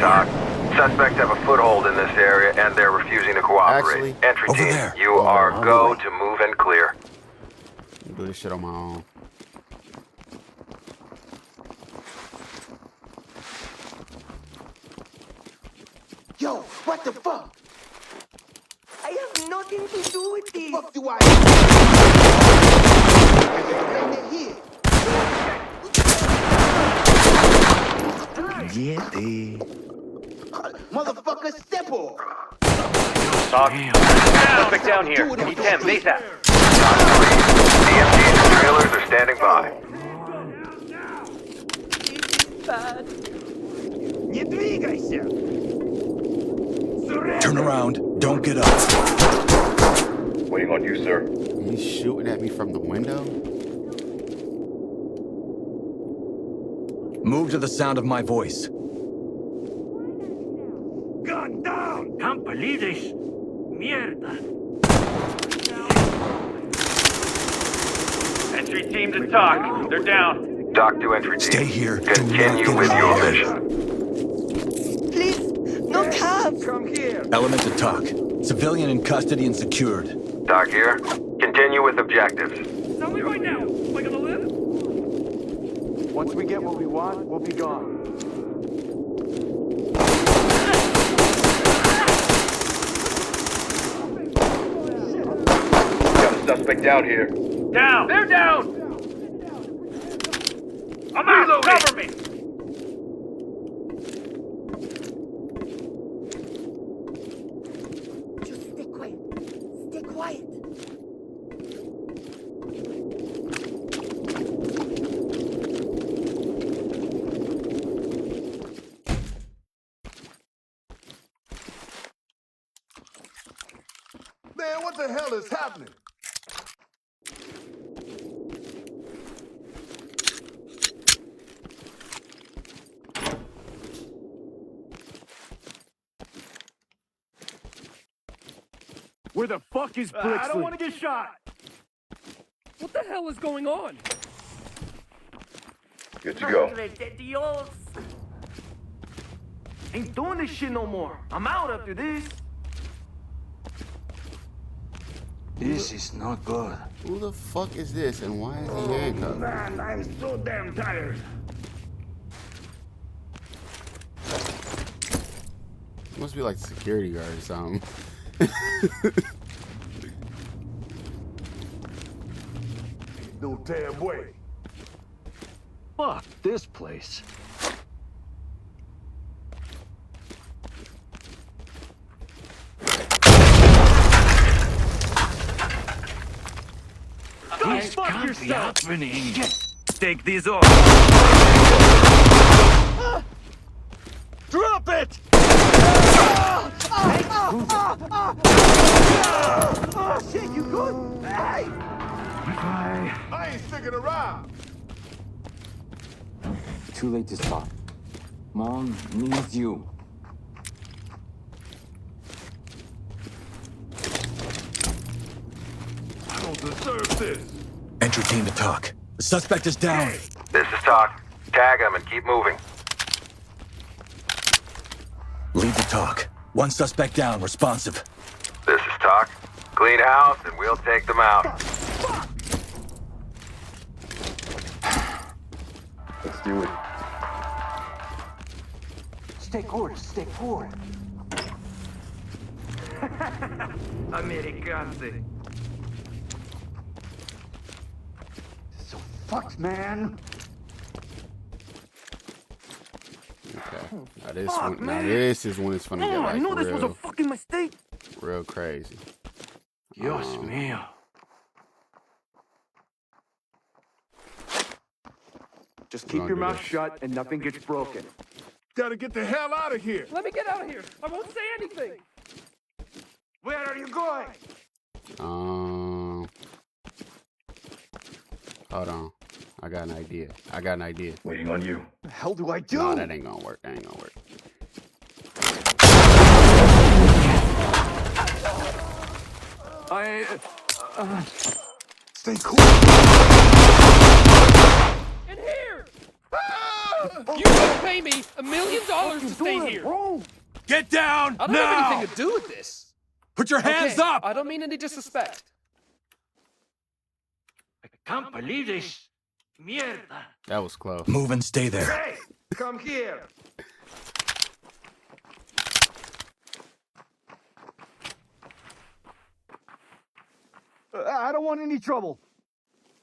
Doc. Suspects have a foothold in this area and they're refusing to cooperate. Actually, Entry over team, there. you are go to move and clear. I'm do this shit on my own. Yo, what the fuck? I have nothing to do with this. What the fuck do I? Get the motherfucker, step off. Talk. Suspect down here. Need 10, base that. DMGs and trailers are standing by. Не двигайся. Turn around. Don't get up. Waiting on you, sir. He's shooting at me from the window? Move to the sound of my voice. Gun down. Can't believe this. Mierda. Entry team to talk. They're down. Doc to entry team. Stay here. Continue with your mission. Please, no cabs. Come here. Element to talk. Civilian in custody and secured. Doc here. Continue with objectives. Tell me right now. Am I gonna live? Once we get what we want, we'll be gone. Got a suspect down here. Down! They're down! I'm out! Cover me! Just stay quiet. Stay quiet. Man, what the hell is happening? Where the fuck is Brixley? I don't want to get shot. What the hell is going on? Good to go. Ain't doing this shit no more. I'm out after this. This is not good. Who the fuck is this and why is he handcuffed? Man, I'm so damn tired. Must be like a security guard or something. No damn way. Fuck this place. Go fuck yourself. Take these off. Drop it! Oh shit, you good? Hey! I ain't sticking around. Too late to stop. Mom needs you. I don't deserve this. Entry team to talk. The suspect is down. This is Doc. Tag him and keep moving. Lead to talk. One suspect down. Responsive. This is Doc. Clean house and we'll take them out. Let's do it. Stay cool, stay cool. Americante. So fucked, man. Okay. Now this is when it's gonna get like I know this was a fucking mistake. real crazy. Dios mío. Just keep your mouth shut and nothing gets broken. Gotta get the hell out of here. Let me get out of here. I won't say anything. Where are you going? Hold on. I got an idea. Waiting on you. The hell do I do? No, that ain't gonna work. Stay cool. In here. You don't pay me $1 million to stay here. Get down I don't now! have anything to do with this. Put your hands Okay, up! I don't mean any disrespect. I can't believe this. Mierda. That was close. Move and stay there. Hey, come here. I don't want any trouble.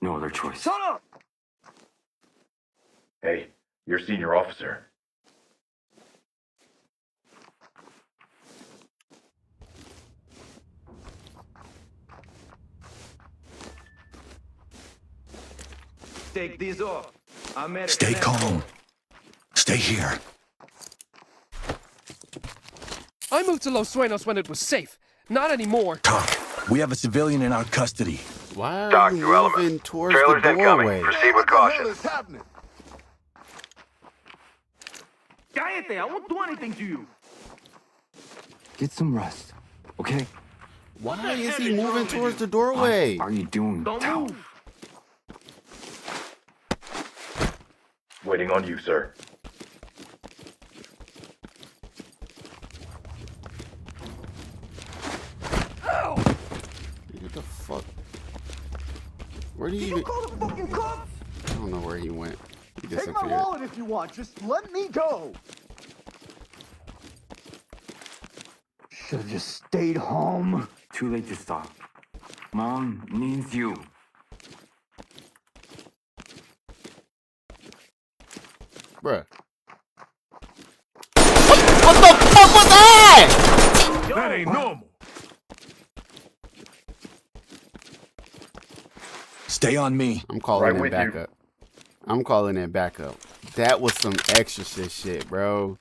No other choice. Shut up! Hey, you're senior officer. Take these off. American Stay calm. Stay here. I moved to Los Sueños when it was safe. Not anymore. Talk. We have a civilian in our custody. Why Talk are you to element. moving towards Trailers the incoming. doorway? Proceed with What the hell caution. is happening? Cállate, I won't do anything to you. Get some rest, okay? Why is he moving towards the doorway? What are you doing? Don't Tell. move. Waiting on you, sir. What the fuck? Where did he even... Call the fucking cops! I don't know where he went. He Take my disappeared. wallet if you want. Just let me go. Should have just stayed home. Too late to stop. Mom needs you. Bruh. What the fuck was that? That ain't normal. Stay on me. I'm calling Right in with you. backup. I'm calling in backup. That was some exorcist shit, bro.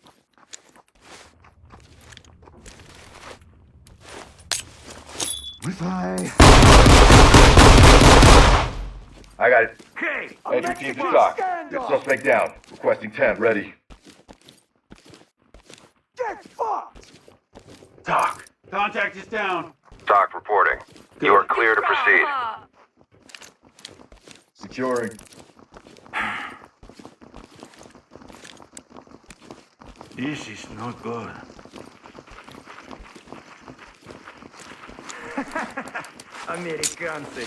I got it. Okay, Entry team to talk. Get suspect down. Requesting 10. Ready. Get fucked! Talk. Contact is down. Talk reporting. You are clear to proceed. Securing. This is not good. Американцы.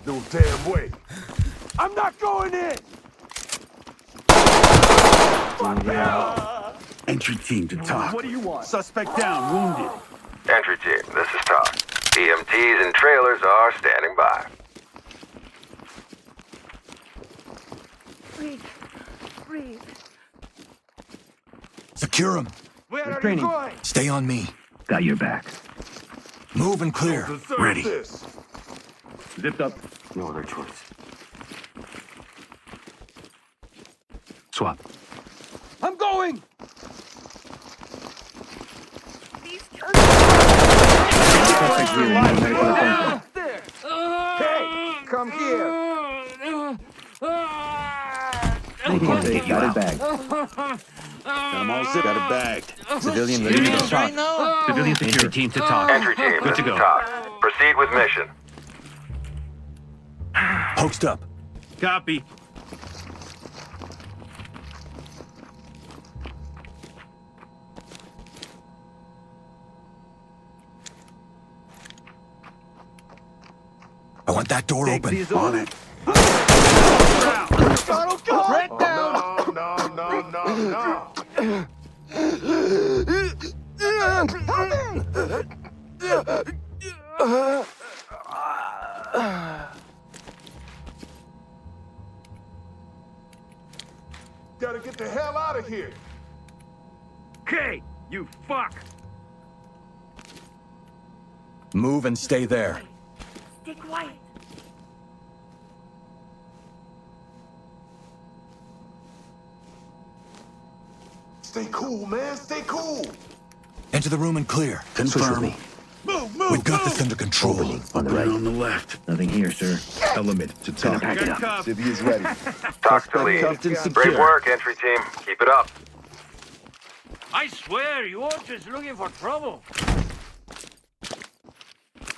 No damn way. I'm not going in! Entry team to talk. What do you want? Suspect down, wounded. Entry team, this is Talk. EMTs and trailers are standing by. Breathe. Breathe. Secure him. Where are you going? Stay on me. Got your back. Move and clear. Deserve Ready. this. Zipped up. No other choice. SWAT. I'm going! These There! Hey, come here! Got it bagged. I'm all zipped. Got it bagged. Civilian ready to go. Civilian secure. Entry team to talk. Entry team, Good this to is go. Talk. Proceed with mission. Hoaxed up. Copy. I want that door open. On it. Red down! No. Gotta get the hell out of here. Okay, you fuck! Move and stay there. Stay quiet. Stay cool, man. Stay cool. Enter the room and clear. Confirm. We've got this under control. On the right. On the left. Nothing here, sir. Element to talk. Pack it up. Civvy is ready. Talk to lead. Great work, entry team. Keep it up. I swear, you are just looking for trouble.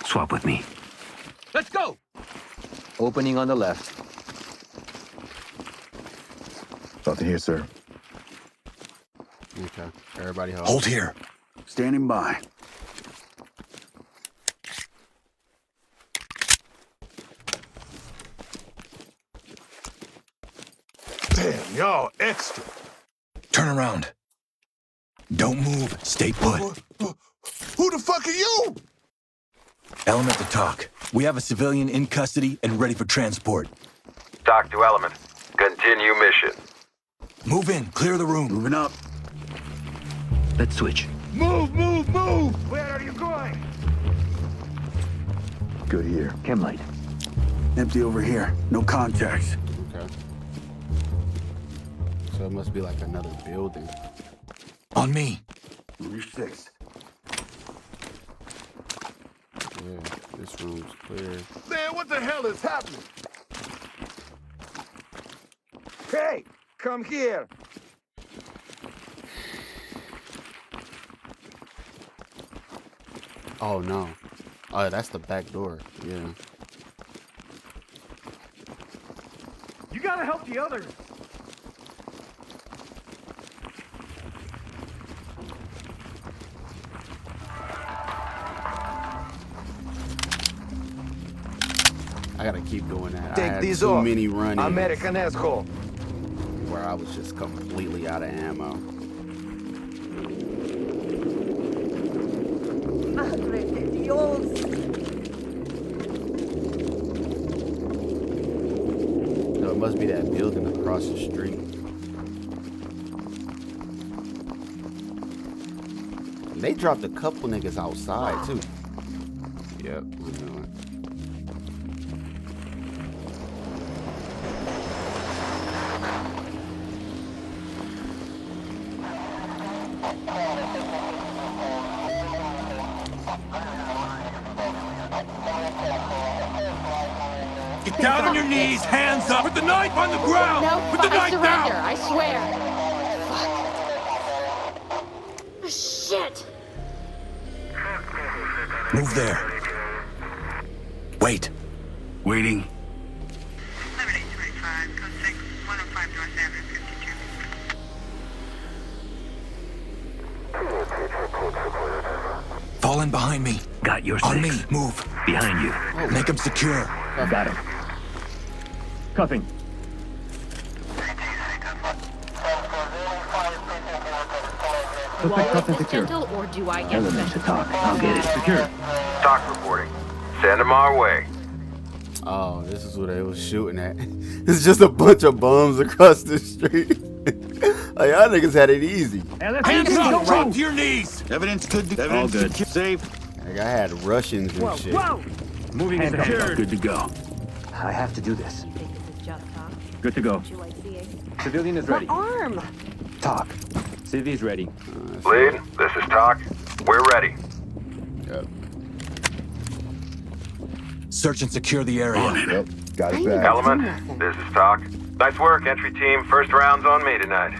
Swap with me. Let's go. Opening on the left. Nothing here, sir. Okay. Everybody hold. Hold here. Standing by. Damn, y'all extra. Turn around. Don't move. Stay put. Who the fuck are you? Element to talk. We have a civilian in custody and ready for transport. Talk to Element. Continue mission. Move in. Clear the room. Moving up. Let's switch. Move, move, move! Where are you going? Good here. Chem light. Empty over here. No contacts. Okay. So it must be like another building. On me. Room 6. Yeah, this room's clear. Man, what the hell is happening? Hey, come here. Oh no. Oh, that's the back door. Yeah. You gotta help the others. I gotta keep doing that. I Take had these too off. many run-ins American asshole. where I was just completely out of ammo. Madre de Dios. So it must be that building across the street. They dropped a couple niggas outside too. Yep, I know it. Get down on your knees. Hands up. Put the knife on the ground. No, Put the I knife surrender, down. I swear. Fuck. Shit. Move there. Wait. Waiting. Fall in behind me. Got your On me. 6. Move. Behind you. Make him secure. Got him. Cuffing. Suspect cuffed and secure. Gentle, or do I get Element to special? talk. I'll get it. Secure. Talk reporting. Send them our way. Oh, this is what they was shooting at. It's just a bunch of bums across the street. Like, y'all niggas had it easy. Hands up. Drop to your knees. Evidence good. All good. Safe. Like, I had Russians and shit. Moving and secured. Good to go. I have to do this. You think this is just talk? Good to go. Would you like seeing? Civilian is ready. Arm. Talk. Civ is ready. Lead, this is Talk. We're ready. Yep. Search and secure the area. Got it back. Element, this is Talk. Nice work, entry team. First round's on me tonight.